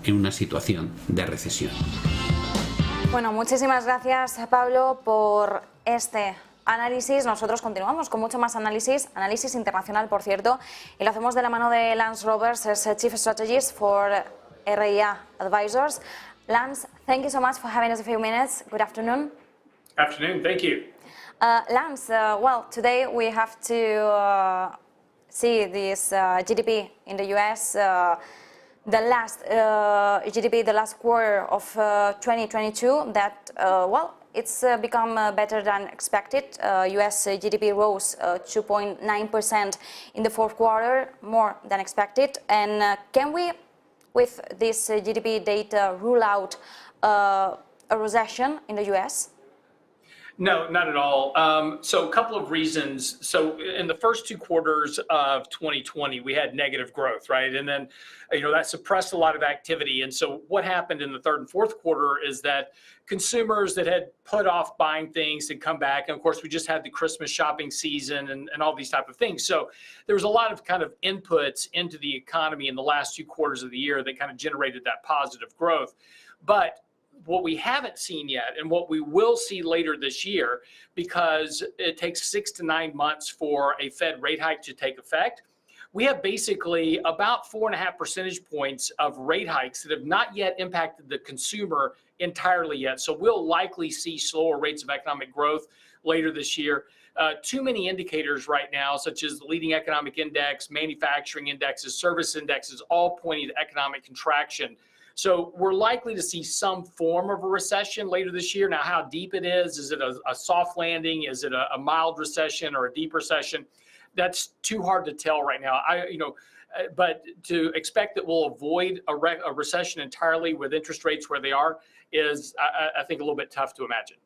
en una situación de recesión. Bueno, muchísimas gracias, Pablo, por este análisis. Nosotros continuamos con mucho más análisis internacional, por cierto, y lo hacemos de la mano de Lance Roberts, es Chief Strategist for RIA Advisors. Lance, thank you so much for having us a few minutes. Good afternoon. Afternoon, thank you. Lance, well, today we have to see this GDP in the US. The last GDP, the last quarter of 2022, that, well, it's become better than expected. US GDP rose 2.9% in the fourth quarter, more than expected. And can we, with this GDP data, rule out a recession in the US? No, not at all. So a couple of reasons. So in the first two quarters of 2020, we had negative growth, right? And then, that suppressed a lot of activity. And so what happened in the third and fourth quarter is that consumers that had put off buying things had come back. And of course, we just had the Christmas shopping season and all these type of things. So there was a lot of kind of inputs into the economy in the last two quarters of the year that kind of generated that positive growth. But what we haven't seen yet, and what we will see later this year, because it takes 6 to 9 months for a Fed rate hike to take effect, we have basically about 4.5 percentage points of rate hikes that have not yet impacted the consumer entirely yet. So we'll likely see slower rates of economic growth later this year. Too many indicators right now, such as the leading economic index, manufacturing indexes, service indexes, all pointing to economic contraction. So we're likely to see some form of a recession later this year. Now, how deep it is it a soft landing? Is it a mild recession or a deep recession? That's too hard to tell right now. But to expect that we'll avoid a recession entirely with interest rates where they are is, I think, a little bit tough to imagine.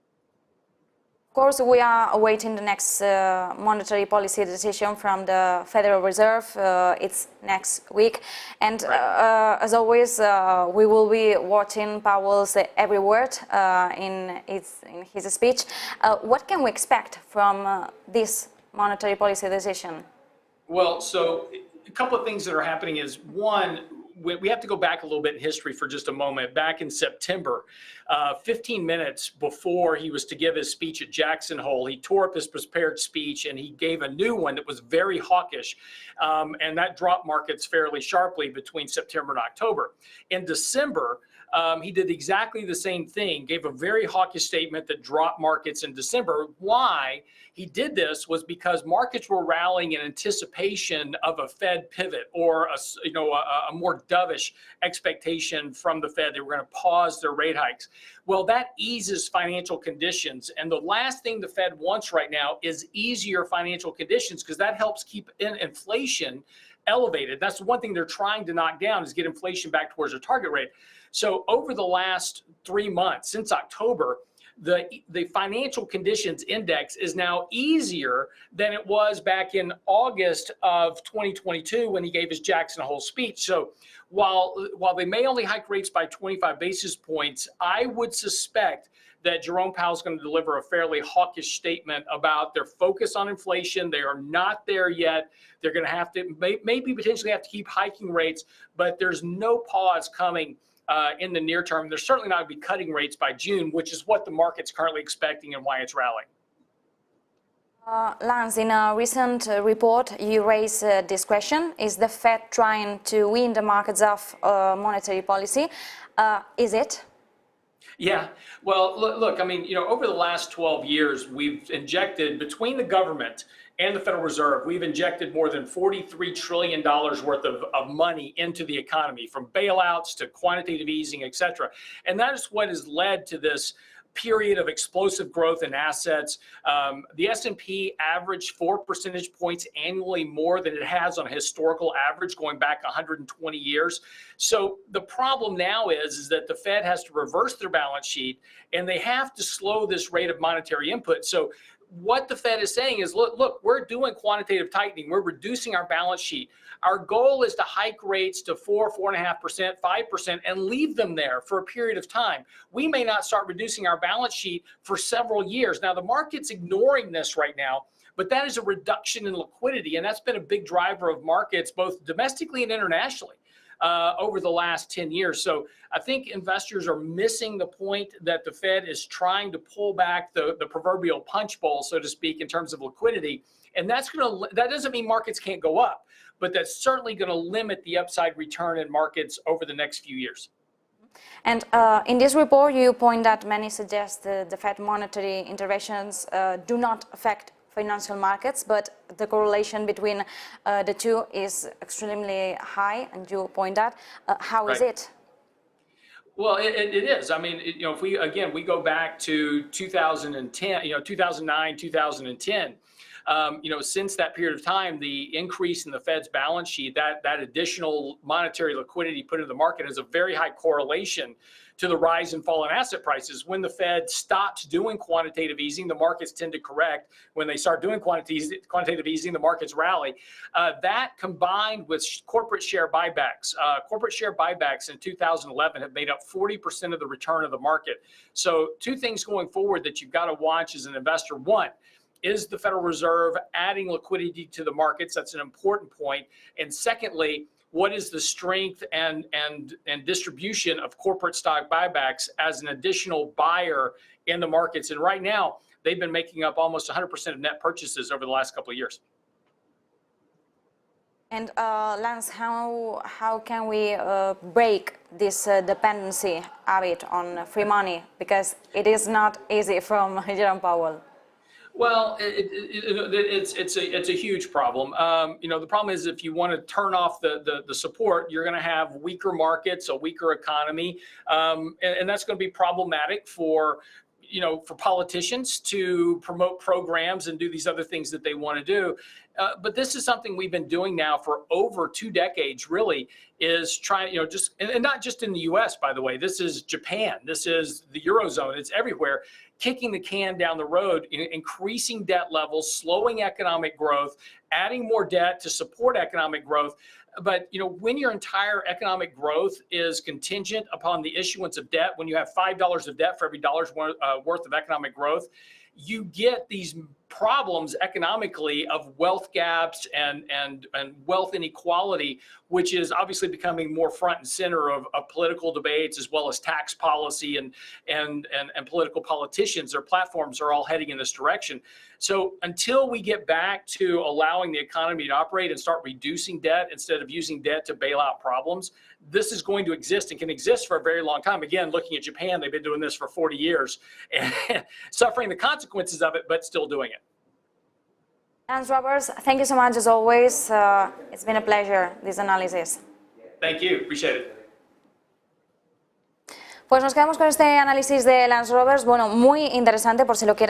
Of course, we are awaiting the next monetary policy decision from the Federal Reserve. It's next week. And as always, we will be watching Powell's every word in his speech. What can we expect from this monetary policy decision? Well, so a couple of things that are happening is, one, we have to go back a little bit in history for just a moment. Back in September, 15 minutes before he was to give his speech at Jackson Hole, he tore up his prepared speech and he gave a new one that was very hawkish. And that dropped markets fairly sharply between September and October. In December, he did exactly the same thing, gave a very hawkish statement that dropped markets in December. Why he did this was because markets were rallying in anticipation of a Fed pivot or a more dovish expectation from the Fed. They were going to pause their rate hikes. Well, that eases financial conditions. And the last thing the Fed wants right now is easier financial conditions, because that helps keep inflation elevated. That's the one thing they're trying to knock down, is get inflation back towards their target rate. So over the last 3 months, since October, the financial conditions index is now easier than it was back in August of 2022 when he gave his Jackson Hole speech. So while they may only hike rates by 25 basis points, I would suspect that Jerome Powell is going to deliver a fairly hawkish statement about their focus on inflation. They are not there yet. They're going to have to maybe potentially have to keep hiking rates, but there's no pause coming in the near term. They're certainly not going to be cutting rates by June, which is what the market's currently expecting and why it's rallying. Lance, in a recent report, you raised this question: is the Fed trying to wean the markets off monetary policy? Is it? Yeah, well, look, I mean, over the last 12 years, we've injected, between the government and the Federal Reserve, we've injected more than $43 trillion worth of money into the economy, from bailouts to quantitative easing, et cetera. And that is what has led to this period of explosive growth in assets. The S&P averaged 4 percentage points annually more than it has on a historical average going back 120 years. So the problem now is that the Fed has to reverse their balance sheet, and they have to slow this rate of monetary input. So what the Fed is saying is, look, we're doing quantitative tightening. We're reducing our balance sheet. Our goal is to hike rates to 4.5%, 5%, and leave them there for a period of time. We may not start reducing our balance sheet for several years. Now, the market's ignoring this right now, but that is a reduction in liquidity, and that's been a big driver of markets, both domestically and internationally. over the last 10 years. So I think investors are missing the point that the Fed is trying to pull back the proverbial punch bowl, so to speak, in terms of liquidity. And that doesn't mean markets can't go up, but that's certainly going to limit the upside return in markets over the next few years. And in this report, you point that many suggest the Fed monetary interventions do not affect financial markets, but the correlation between the two is extremely high, and you point that. How is it? Well, it is. I mean, if we go back to 2010, 2009, 2010. Since that period of time, the increase in the Fed's balance sheet, that additional monetary liquidity put into the market has a very high correlation to the rise and fall in asset prices. When the Fed stops doing quantitative easing, the markets tend to correct. When they start doing quantitative easing, the markets rally. That combined with corporate share buybacks. Corporate share buybacks in 2011 have made up 40% of the return of the market. So two things going forward that you've got to watch as an investor. One, is the Federal Reserve adding liquidity to the markets? That's an important point. And secondly, what is the strength and distribution of corporate stock buybacks as an additional buyer in the markets? And right now, they've been making up almost 100% of net purchases over the last couple of years. And Lance, how can we break this dependency habit on free money? Because it is not easy from Jerome Powell. Well, it's a huge problem. The problem is if you want to turn off the support, you're going to have weaker markets, a weaker economy, and that's going to be problematic for politicians to promote programs and do these other things that they want to do. But this is something we've been doing now for over 2 decades, really, is trying, and not just in the US, by the way. This is Japan. This is the Eurozone. It's everywhere. Kicking the can down the road, increasing debt levels, slowing economic growth, adding more debt to support economic growth. But when your entire economic growth is contingent upon the issuance of debt, when you have $5 of debt for every $1 worth of economic growth, you get these problems economically of wealth gaps and wealth inequality, which is obviously becoming more front and center of political debates, as well as tax policy and political politicians. Their platforms are all heading in this direction. So until we get back to allowing the economy to operate and start reducing debt instead of using debt to bail out problems, this is going to exist and can exist for a very long time. Again, looking at Japan, they've been doing this for 40 years and suffering the consequences of it, but still doing it. Lance Roberts, thank you so much as always. It's been a pleasure, this analysis. Thank you, appreciate it. Pues nos quedamos con este análisis de Lance Roberts, bueno, muy interesante por si lo quieren